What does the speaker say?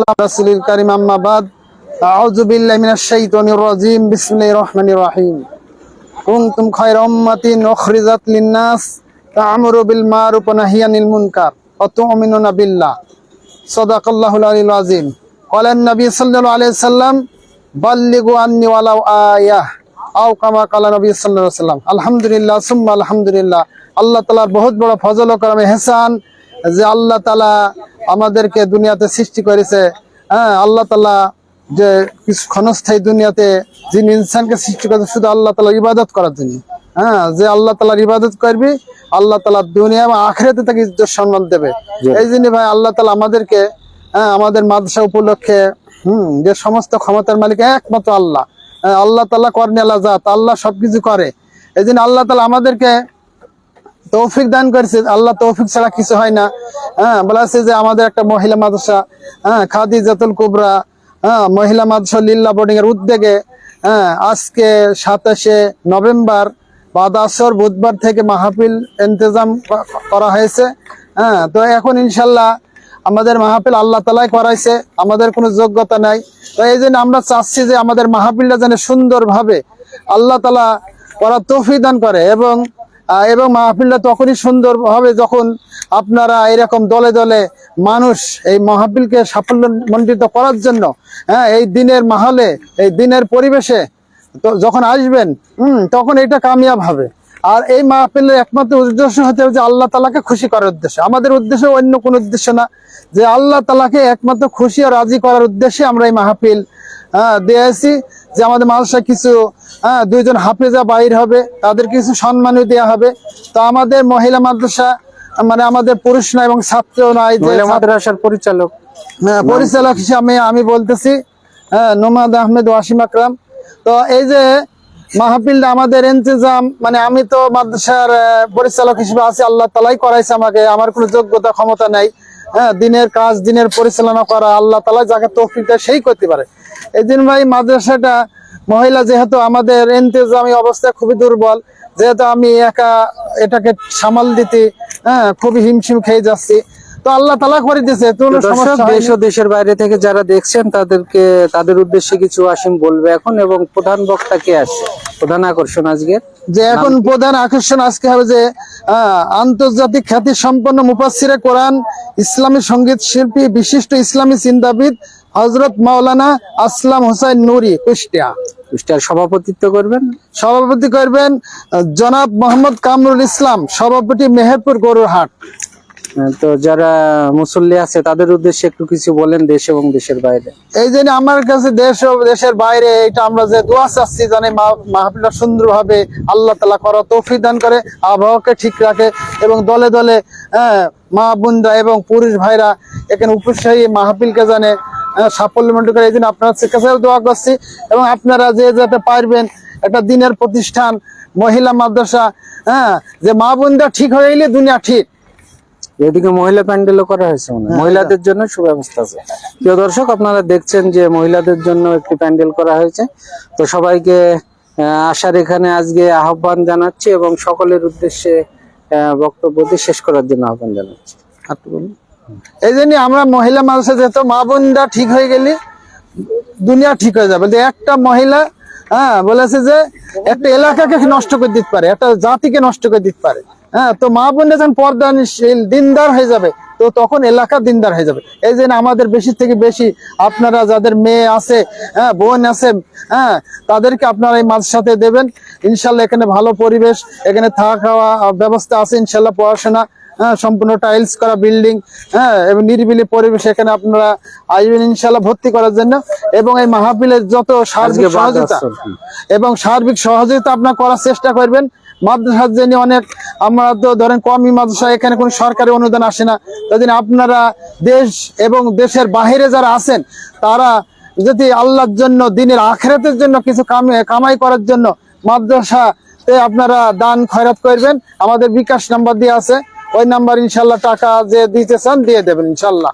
রাসূলুল কারীম আম্মা বাদ আউযু বিল্লাহি মিনাশ শাইতানির রাজীম বিসমিল্লাহির রহমানির রহিম কুনতুম খায়রা উম্মাতিন উখরিজাত লিন-নাস তা'মুরু বিল মা'রুফ ওয়া নাহয়ু আনিল মুনকার ওয়া তু'মিনুনা বিল্লাহ সাদাকাল্লাহুল আলিয়্যুল আযীম ক্বালা an-নাবী সাল্লাল্লাহু আলাইহি ওয়াসাল্লাম বাল্লিগু আন্নী ওয়ালাউ আয়াহ আও কামা ক্বালা নবী সাল্লাল্লাহু আলাইহি ওয়াসাল্লাম। আলহামদুলিল্লাহ সুম্মা আলহামদুলিল্লাহ। আল্লাহ তাআলার বহুত বড় ফজল ও করম ইহসান যে আল্লাহ তাআলা আমাদেরকে দুনিয়াতে সৃষ্টি করেছে। আল্লাহ তাআলা যে কিছু ক্ষণস্থায়ী দুনিয়াতে যিনি ইনসানকে সৃষ্টি করেছে শুধু আল্লাহ তাআলার ইবাদত করার জন্য। যে আল্লাহ তাআলার ইবাদত করবি আল্লাহ তাআলা দুনিয়া এবং আখিরাতে তাকে ইজ্জত সম্মান দেবে। এই জন্য ভাই আল্লাহ তাআলা আমাদেরকে আমাদের মাদ্রাসা উপলক্ষে যে সমস্ত ক্ষমতার মালিক একমাত্র আল্লাহ। আল্লাহ তাআলা করনে আল্লাহ জাত, আল্লাহ সবকিছু করে। এই জন্য আল্লাহ তাআলা আমাদেরকে তৌফিক দান করেছে। আল্লাহ তৌফিক ছাড়া কিছু হয় না। বলা আছে যে আমাদের একটা মহিলা মাদ্রাসা খাদিজাতুল কুবরা মহিলা মাদ্রাসা লিল্লাহ বোর্ডিং এর উদ্যোগে আজকে 27শে নভেম্বর বাদ আসর বুধবার থেকে মাহফিল ইন্তজাম করা হয়েছে। তো এখন ইনশাল্লাহ আমাদের মাহফিল আল্লাহ তাআলাই করাইছে, আমাদের কোনো যোগ্যতা নাই। তো এই জন্য আমরা চাচ্ছি যে আমাদের মাহফিলটা যেন সুন্দরভাবে আল্লাহ তাআলা করার তৌফিক দান করে এবং মাহফিলটা তখনই সুন্দর হবে যখন আপনারা এরকম দলে দলে মানুষ এই মাহফিলকে সাফল্যমণ্ডিত করার জন্য এই দিনের মাহলে এই দিনের পরিবেশে তো যখন আসবেন তখন এটা কামিয়াব হবে। আর এই মাহফিলের একমাত্র উদ্দেশ্য হতে হবে যে আল্লাহ তাআলাকে খুশি করার উদ্দেশ্য। আমাদের উদ্দেশ্য অন্য কোনো উদ্দেশ্য না, যে আল্লাহ তাআলাকে একমাত্র খুশি আর রাজি করার উদ্দেশ্যে আমরা এই মাহফিল দিয়েছি। যে আমাদের মাদ্রাসায় কিছু দুইজন হাফেজা বাইর হবে, তাদের কিছু সম্মানও দেওয়া হবে। তো আমাদের মহিলা মাদ্রাসা মানে আমাদের পুরুষ না এবং ছাত্র নাই, মাদ্রাসার পরিচালক হিসাবে আমি বলতেছি নোমাদ আহমেদ ওয়াসিম আকরাম। তো এই যে মাহফিলটা আমাদের ইন্তজাম মানে আমি তো মাদ্রাসার পরিচালক হিসেবে আছি, আল্লাহ তাআলাই করাইছে আমাকে, আমার কোনো যোগ্যতা ক্ষমতা নাই। দিনের কাজ দিনের পরিচালনা করা আল্লাহ তাআলা যাকে তৌফিক দেয় সেই করতে পারে। এই দিন ভাই মাদ্রাসাটা মহিলা যেহেতু আমাদের ইন্তজামি অবস্থা খুবই দুর্বল, যেহেতু আমি একা এটাকে সামাল দিতে খুবই হিমশিম খেয়ে যাচ্ছি। তো আল্লাহ তাআলা করে দিয়েছে। দেশ ও দেশের বাইরে থেকে যারা দেখছেন তাদের উদ্দেশ্যে কিছু আসিম বলবে এখন, এবং প্রধান বক্তা কে আসছে, প্রধান আকর্ষণ আজকে প্রধান আকর্ষণ আজকে হবে যে আন্তর্জাতিক খ্যাতি সম্পন্ন মুফাসসিরে কোরআন ইসলামী সঙ্গীত শিল্পী বিশিষ্ট ইসলামী চিন্তাবিদ হযরত মাওলানা আসলাম হোসাইন নুরি কুষ্টিয়ার সভাপতি করবেন জনাব মোহাম্মদ কামরুল ইসলাম, সভাপতি মেহেরপুর গরুরহাট। তো যারা মুসল্লি আছে তাদের উদ্দেশ্যে একটু কিছু বলেন, দেশ এবং দেশের বাইরে। এই জন্য আমার কাছে দেশ ও দেশের বাইরে এটা আমরা যে দোয়া চাচ্ছি জানি মাহফিলটা সুন্দরভাবে আল্লাহ তাআলা করার তৌফিক দান করে, আবহাওয়াকে ঠিক রাখে এবং দলে দলে মা বোনরা এবং পুরুষ ভাইরা এখানে উপস্থিত হয়ে মাহফিলকে জানে সাফল্যমণ্ডিত করে। এই জন্য আপনার কাছেও দোয়া করছি এবং আপনারা যে যাতে পারবেন একটা দিনের প্রতিষ্ঠান মহিলা মাদ্রাসা যে মা বোনরা ঠিক হয়ে গেলে দুনিয়া ঠিক। এদিকে মহিলা প্যান্ডেলও করা হয়েছে, মহিলাদের জন্য সুব্যবস্থা আছে। প্রিয় দর্শক, আপনারা দেখছেন যে মহিলাদের জন্য একটি প্যান্ডেল করা হয়েছে। তো সবাইকে আসার এখানে আজকে আহ্বান জানাচ্ছি এবং সকলের উদ্দেশ্যে বক্তব্য শেষ করার জন্য আহ্বান জানাচ্ছি। এই জন্য আমরা মহিলা মাদ্রাসা যেহেতু মা বোনরা ঠিক হয়ে গেলে দুনিয়া ঠিক হয়ে যাবে। একটা মহিলা বলেছে যে একটা এলাকাকে নষ্ট করে দিতে পারে, একটা জাতিকে নষ্ট করে দিতে পারে। তো মা বোনরা যখন পর্দাশীল দিনদার হয়ে যাবে তো তখন এলাকা দিনদার হয়ে যাবে। এই জন্য আমাদের বেশি থেকে বেশি আপনারা যাদের মেয়ে আছে বোন আছে তাদেরকে আপনারা এই মাদ্রাসাতে দেবেন। ইনশাল্লাহ এখানে ভালো পরিবেশ, এখানে থাকা খাওয়া ব্যবস্থা আছে ইনশাল্লাহ, পড়াশোনা সম্পূর্ণ টাইলস করা বিল্ডিং এবং নিরিবিলি পরিবেশ এখানে আপনারা আসবেন ইনশাল্লাহ ভর্তি করার জন্য। এবং এই মাহফিলের যত সার্বিক সহযোগিতা আপনারা করার চেষ্টা করবেন। মাদ্রাসার জন্য অনেক আমরা তো ধরেন কমই মাদ্রাসা, এখানে কোনো সরকারি অনুদান আসে না। তাই আপনারা দেশ এবং দেশের বাহিরে যারা আছেন তারা যদি আল্লাহর জন্য দিনের আখিরাতের জন্য কিছু কামাই করার জন্য মাদ্রাসাতে আপনারা দান খয়রাত করবেন। আমাদের বিকাশ নাম্বার দিয়ে আছে, ওই নাম্বার ইনশাল্লাহ টাকা যে দিতে চান দিয়ে দেবেন ইনশাল্লাহ।